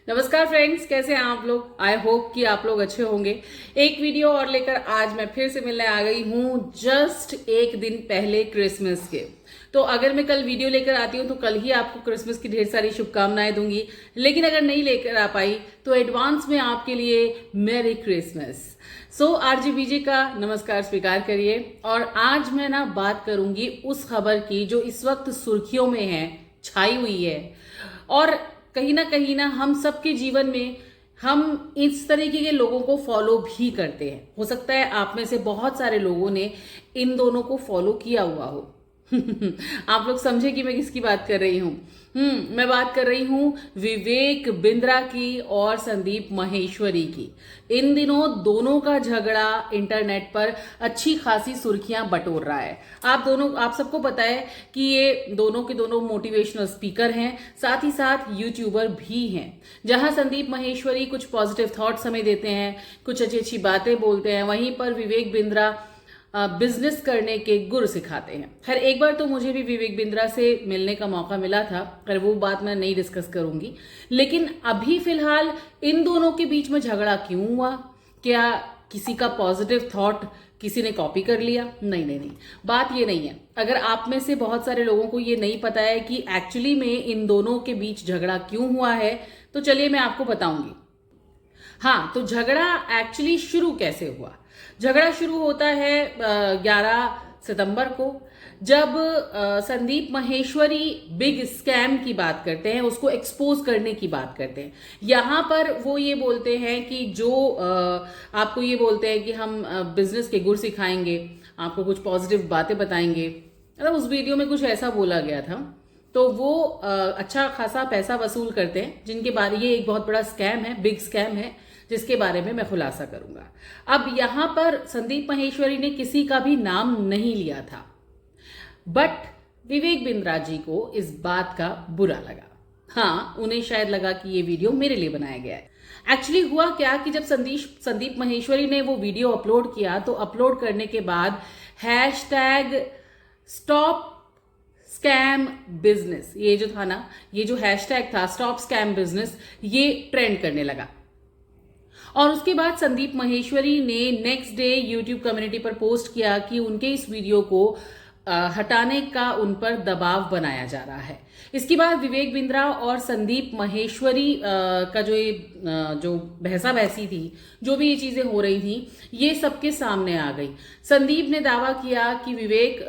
नमस्कार फ्रेंड्स, कैसे हैं आप लोग। आई होप कि आप लोग अच्छे होंगे। एक वीडियो और लेकर आज मैं फिर से मिलने आ गई हूँ जस्ट एक दिन पहले क्रिसमस के। तो अगर मैं कल वीडियो लेकर आती हूँ तो कल ही आपको क्रिसमस की ढेर सारी शुभकामनाएं दूंगी, लेकिन अगर नहीं लेकर आ पाई तो एडवांस में आपके लिए मैरी क्रिसमस। सो आरजीबीजे का नमस्कार स्वीकार करिए। और आज मैं बात करूंगी उस खबर की जो इस वक्त सुर्खियों में है, छाई हुई है, और कहीं ना हम सबके जीवन में हम इस तरीके के लोगों को फॉलो भी करते हैं। हो सकता है आप में से बहुत सारे लोगों ने इन दोनों को फॉलो किया हुआ हो। आप लोग समझे कि मैं किसकी बात कर रही हूँ। मैं बात कर रही हूँ विवेक बिंद्रा की और संदीप माहेश्वरी की। इन दिनों दोनों का झगड़ा इंटरनेट पर अच्छी खासी सुर्खियां बटोर रहा है। आप सबको पता है कि ये दोनों के दोनों मोटिवेशनल स्पीकर हैं, साथ ही साथ यूट्यूबर भी हैं। जहां संदीप माहेश्वरी कुछ पॉजिटिव थॉट्स हमें देते हैं, कुछ अच्छी अच्छी बातें बोलते हैं, वहीं पर विवेक बिंद्रा बिजनेस करने के गुर सिखाते हैं। खैर, एक बार तो मुझे भी विवेक बिंद्रा से मिलने का मौका मिला था, पर वो बात मैं नहीं डिस्कस करूंगी। लेकिन अभी फिलहाल इन दोनों के बीच में झगड़ा क्यों हुआ? क्या किसी का पॉजिटिव थॉट किसी ने कॉपी कर लिया? नहीं, बात ये नहीं है। अगर आप में से बहुत सारे लोगों को ये नहीं पता है कि एक्चुअली में इन दोनों के बीच झगड़ा क्यों हुआ है, तो चलिए मैं आपको बताऊंगी। हाँ, तो झगड़ा एक्चुअली शुरू कैसे हुआ? झगड़ा शुरू होता है 11 सितंबर को, जब संदीप माहेश्वरी बिग स्कैम की बात करते हैं, उसको एक्सपोज करने की बात करते हैं। यहां पर वो ये बोलते हैं कि जो आपको ये बोलते हैं कि हम बिजनेस के गुर सिखाएंगे, आपको कुछ पॉजिटिव बातें बताएंगे। मतलब उस वीडियो में कुछ ऐसा बोला गया था। तो वो अच्छा खासा पैसा वसूल करते हैं, जिनके बारे ये एक बहुत बड़ा स्कैम है, बिग स्कैम है, जिसके बारे में मैं खुलासा करूंगा। अब यहां पर संदीप माहेश्वरी ने किसी का भी नाम नहीं लिया था, बट विवेक बिंद्रा जी को इस बात का बुरा लगा। हाँ, उन्हें शायद लगा कि ये वीडियो मेरे लिए बनाया गया है। एक्चुअली हुआ क्या कि जब संदीप माहेश्वरी ने वो वीडियो अपलोड किया, तो अपलोड करने के बाद हैशटैग स्टॉप स्कैम बिजनेस, ये जो था ना, ये जो हैशटैग था स्टॉप स्कैम बिजनेस, ये ट्रेंड करने लगा। और उसके बाद संदीप माहेश्वरी ने नेक्स्ट डे यूट्यूब कम्युनिटी पर पोस्ट किया कि उनके इस वीडियो को हटाने का उन पर दबाव बनाया जा रहा है। इसके बाद विवेक बिंद्रा और संदीप माहेश्वरी का जो बहसा बहसी थी, जो भी ये चीजें हो रही थी, ये सबके सामने आ गई। संदीप ने दावा किया कि विवेक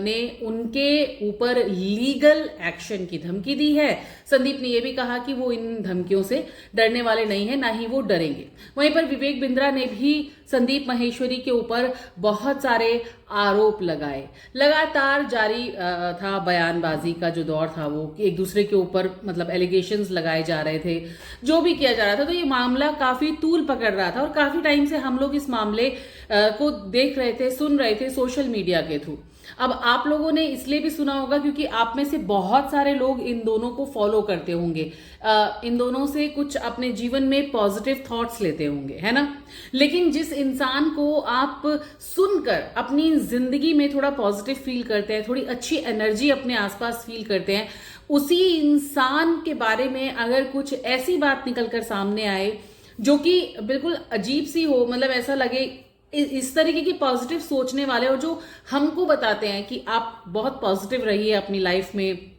ने उनके ऊपर लीगल एक्शन की धमकी दी है। संदीप ने यह भी कहा कि वो इन धमकियों से डरने वाले नहीं है, ना ही वो डरेंगे। वहीं पर विवेक बिंद्रा ने भी संदीप माहेश्वरी के ऊपर बहुत सारे आरोप लगाए। लगातार जारी था बयानबाजी का जो दौर था, वो एक दूसरे के ऊपर मतलब एलिगेशंस लगाए जा रहे थे, जो भी किया जा रहा था। तो ये मामला काफी तूल पकड़ रहा था और काफी टाइम से हम लोग इस मामले को देख रहे थे, सुन रहे थे सोशल मीडिया के थ्रू। अब आप लोगों ने इसलिए भी सुना होगा क्योंकि आप में से बहुत सारे लोग इन दोनों को फॉलो करते होंगे, इन दोनों से कुछ अपने जीवन में पॉजिटिव थॉट्स लेते होंगे, है ना। लेकिन जिस इंसान को आप सुनकर अपनी जिंदगी में थोड़ा पॉजिटिव फील करते हैं, थोड़ी अच्छी एनर्जी अपने आसपास फील करते हैं, उसी इंसान के बारे में अगर कुछ ऐसी बात निकलकर सामने आए जो कि बिल्कुल अजीब सी हो, मतलब ऐसा लगे इस तरीके की पॉजिटिव सोचने वाले, और जो हमको बताते हैं कि आप बहुत पॉजिटिव रहिए अपनी लाइफ में,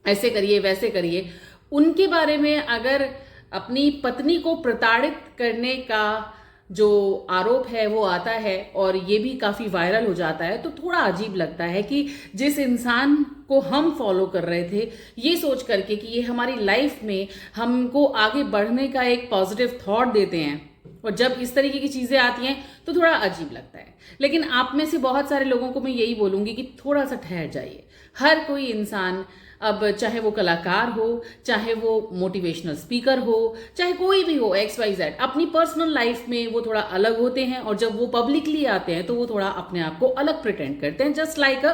ऐसे करिए वैसे करिए, उनके बारे में अगर अपनी पत्नी को प्रताड़ित करने का जो आरोप है वो आता है और ये भी काफी वायरल हो जाता है, तो थोड़ा अजीब लगता है कि जिस इंसान को हम फॉलो कर रहे थे, ये सोच करके कि ये हमारी लाइफ में हमको आगे बढ़ने का एक पॉजिटिव थॉट देते हैं, और जब इस तरीके की चीजें आती हैं तो थोड़ा अजीब लगता है। लेकिन आप में से बहुत सारे लोगों को मैं यही बोलूंगी कि थोड़ा सा ठहर जाइए। हर कोई इंसान, अब चाहे वो कलाकार हो, चाहे वो मोटिवेशनल स्पीकर हो, चाहे कोई भी हो, XYZ, अपनी पर्सनल लाइफ में वो थोड़ा अलग होते हैं, और जब वो पब्लिकली आते हैं तो वो थोड़ा अपने आप को अलग प्रिटेंड करते हैं, जस्ट लाइक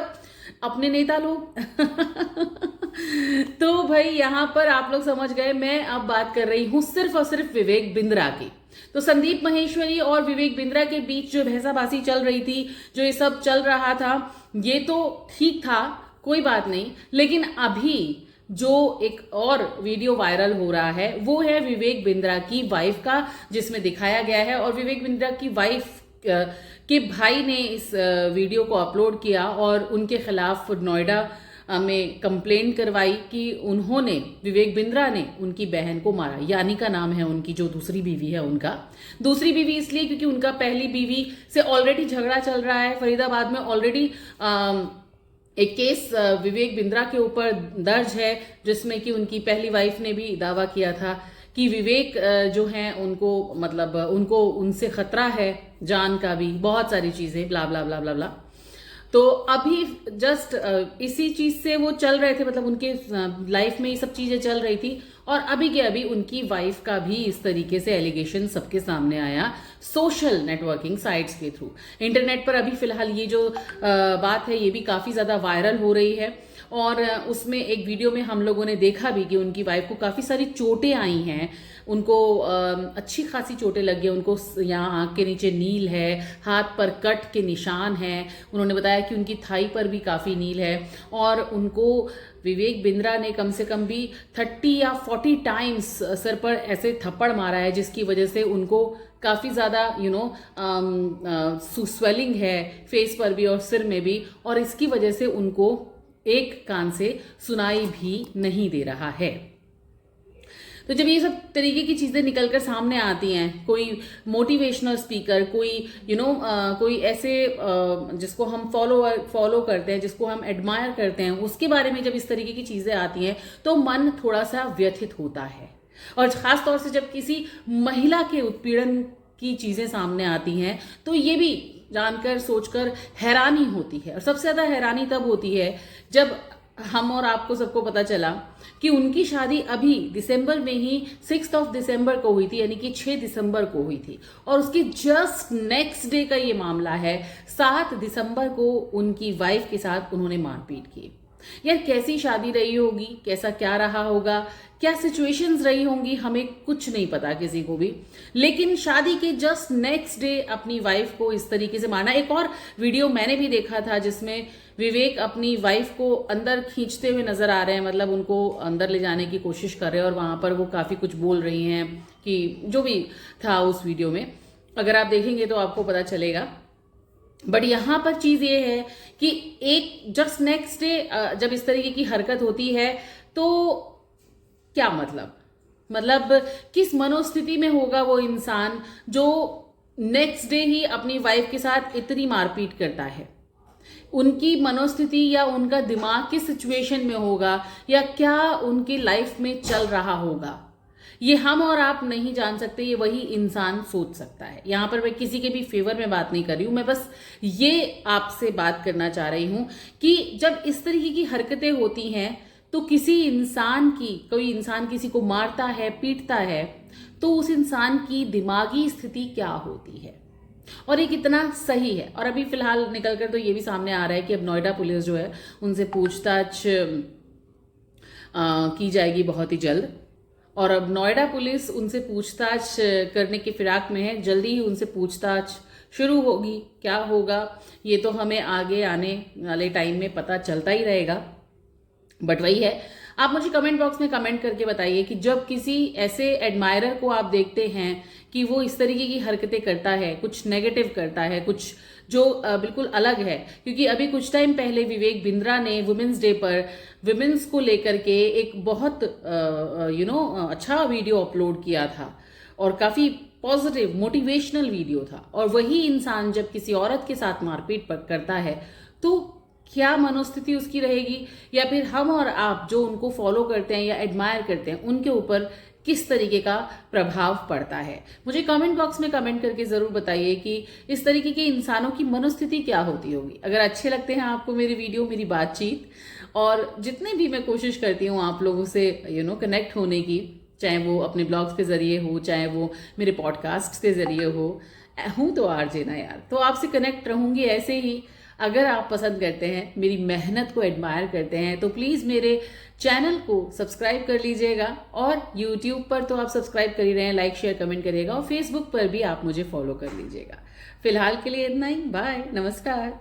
अपने नेता लोग। तो भाई यहां पर आप लोग समझ गए, मैं अब बात कर रही हूं सिर्फ और सिर्फ विवेक बिंद्रा की। तो संदीप माहेश्वरी और विवेक बिंद्रा के बीच जो भैंसाबाजी चल रही थी, जो ये सब चल रहा था, ये तो ठीक था, कोई बात नहीं। लेकिन अभी जो एक और वीडियो वायरल हो रहा है वो है विवेक बिंद्रा की वाइफ का, जिसमें दिखाया गया है और विवेक बिंद्रा की वाइफ के भाई ने इस वीडियो को अपलोड किया और उनके खिलाफ नोएडा में कंप्लेन करवाई कि उन्होंने, विवेक बिंद्रा ने उनकी बहन को मारा। यानी का नाम है उनकी जो दूसरी बीवी है उनका। दूसरी बीवी इसलिए क्योंकि उनका पहली बीवी से ऑलरेडी झगड़ा चल रहा है। फरीदाबाद में ऑलरेडी एक केस विवेक बिंद्रा के ऊपर दर्ज है, जिसमें कि उनकी पहली वाइफ ने भी दावा किया था कि विवेक जो हैं उनको, मतलब उनको उनसे खतरा है जान का भी, बहुत सारी चीजें, ब्ला ब्ला ब्ला ब्ला ब्ला। तो अभी जस्ट इसी चीज से वो चल रहे थे, मतलब उनके लाइफ में ये सब चीजें चल रही थी और अभी के अभी उनकी वाइफ का भी इस तरीके से एलिगेशन सबके सामने आया सोशल नेटवर्किंग साइट्स के थ्रू। इंटरनेट पर अभी फिलहाल ये जो बात है ये भी काफी ज्यादा वायरल हो रही है और उसमें एक वीडियो में हम लोगों ने देखा भी कि उनकी वाइफ को काफी सारी चोटें आई हैं, उनको अच्छी खासी चोटें लगी हैं, उनको यहाँ आंख के नीचे नील है, हाथ पर कट के निशान हैं। उन्होंने बताया कि उनकी थाई पर भी काफ़ी नील है और उनको विवेक बिंद्रा ने कम से कम भी 30 या 40 टाइम्स सर पर ऐसे थप्पड़ मारा है, जिसकी वजह से उनको काफ़ी ज़्यादा स्वेलिंग है फेस पर भी और सिर में भी, और इसकी वजह से उनको एक कान से सुनाई भी नहीं दे रहा है। तो जब ये सब तरीके की चीजें निकलकर सामने आती हैं, कोई मोटिवेशनल स्पीकर, कोई कोई ऐसे जिसको हम फॉलो करते हैं, जिसको हम एडमायर करते हैं, उसके बारे में जब इस तरीके की चीजें आती हैं तो मन थोड़ा सा व्यथित होता है। और खास तौर से जब किसी महिला के उत्पीड़न की चीजें सामने आती हैं तो ये भी जानकर सोचकर हैरानी होती है। और सबसे ज्यादा हैरानी तब होती है जब हम और आपको सबको पता चला कि उनकी शादी अभी दिसंबर में ही 6 दिसंबर को हुई थी, यानी कि 6 दिसंबर को हुई थी, और उसके जस्ट नेक्स्ट डे का ये मामला है 7 दिसंबर को उनकी वाइफ के साथ उन्होंने मारपीट की। यार कैसी शादी रही होगी, कैसा क्या रहा होगा, क्या सिचुएशंस रही होंगी, हमें कुछ नहीं पता किसी को भी। लेकिन शादी के जस्ट नेक्स्ट डे अपनी वाइफ को इस तरीके से मारना। एक और वीडियो मैंने भी देखा था जिसमें विवेक अपनी वाइफ को अंदर खींचते हुए नजर आ रहे हैं, मतलब उनको अंदर ले जाने की कोशिश कर रहे हैं और वहां पर वो काफी कुछ बोल रही हैं कि जो भी था उस वीडियो में, अगर आप देखेंगे तो आपको पता चलेगा। बट यहाँ पर चीज ये है कि एक जस्ट नेक्स्ट डे जब इस तरीके की हरकत होती है तो क्या मतलब किस मनोस्थिति में होगा वो इंसान जो नेक्स्ट डे ही अपनी वाइफ के साथ इतनी मारपीट करता है। उनकी मनोस्थिति या उनका दिमाग किस सिचुएशन में होगा या क्या उनकी लाइफ में चल रहा होगा, ये हम और आप नहीं जान सकते, ये वही इंसान सोच सकता है। यहाँ पर मैं किसी के भी फेवर में बात नहीं कर रही हूँ, मैं बस ये आपसे बात करना चाह रही हूँ कि जब इस तरीके की हरकतें होती हैं तो किसी इंसान की, कोई इंसान किसी को मारता है, पीटता है, तो उस इंसान की दिमागी स्थिति क्या होती है, और ये कितना सही है। और अभी फिलहाल निकलकर तो ये भी सामने आ रहा है कि अब नोएडा पुलिस जो है उनसे पूछताछ की जाएगी बहुत ही जल्द, और अब नोएडा पुलिस उनसे पूछताछ करने की फिराक में है। जल्दी ही उनसे पूछताछ शुरू होगी, क्या होगा ये तो हमें आगे आने वाले टाइम में पता चलता ही रहेगा। बट वही है, आप मुझे कमेंट बॉक्स में कमेंट करके बताइए कि जब किसी ऐसे एडमायरर को आप देखते हैं कि वो इस तरीके की हरकतें करता है, कुछ नेगेटिव करता है, कुछ जो बिल्कुल अलग है। क्योंकि अभी कुछ टाइम पहले विवेक बिंद्रा ने वुमेन्स डे पर वुमेन्स को लेकर के एक बहुत अच्छा वीडियो अपलोड किया था और काफी पॉजिटिव मोटिवेशनल वीडियो था। और वही इंसान जब किसी औरत के साथ मारपीट करता है तो क्या मनोस्थिति उसकी रहेगी, या फिर हम और आप जो उनको फॉलो करते हैं या एडमायर करते हैं उनके ऊपर किस तरीके का प्रभाव पड़ता है। मुझे कमेंट बॉक्स में कमेंट करके जरूर बताइए कि इस तरीके के इंसानों की मनोस्थिति क्या होती होगी। अगर अच्छे लगते हैं आपको मेरी वीडियो, मेरी बातचीत, और जितने भी मैं कोशिश करती हूँ आप लोगों से कनेक्ट होने की, चाहे वो अपने ब्लॉग्स के जरिए हो, चाहे वो मेरे पॉडकास्ट के जरिए हूँ तो आरजे ना यार, तो आपसे कनेक्ट रहूंगी ऐसे ही। अगर आप पसंद करते हैं, मेरी मेहनत को एडमायर करते हैं, तो प्लीज़ मेरे चैनल को सब्सक्राइब कर लीजिएगा। और यूट्यूब पर तो आप सब्सक्राइब कर ही रहे हैं, लाइक शेयर कमेंट करिएगा, और फेसबुक पर भी आप मुझे फॉलो कर लीजिएगा। फिलहाल के लिए इतना ही, बाय, नमस्कार।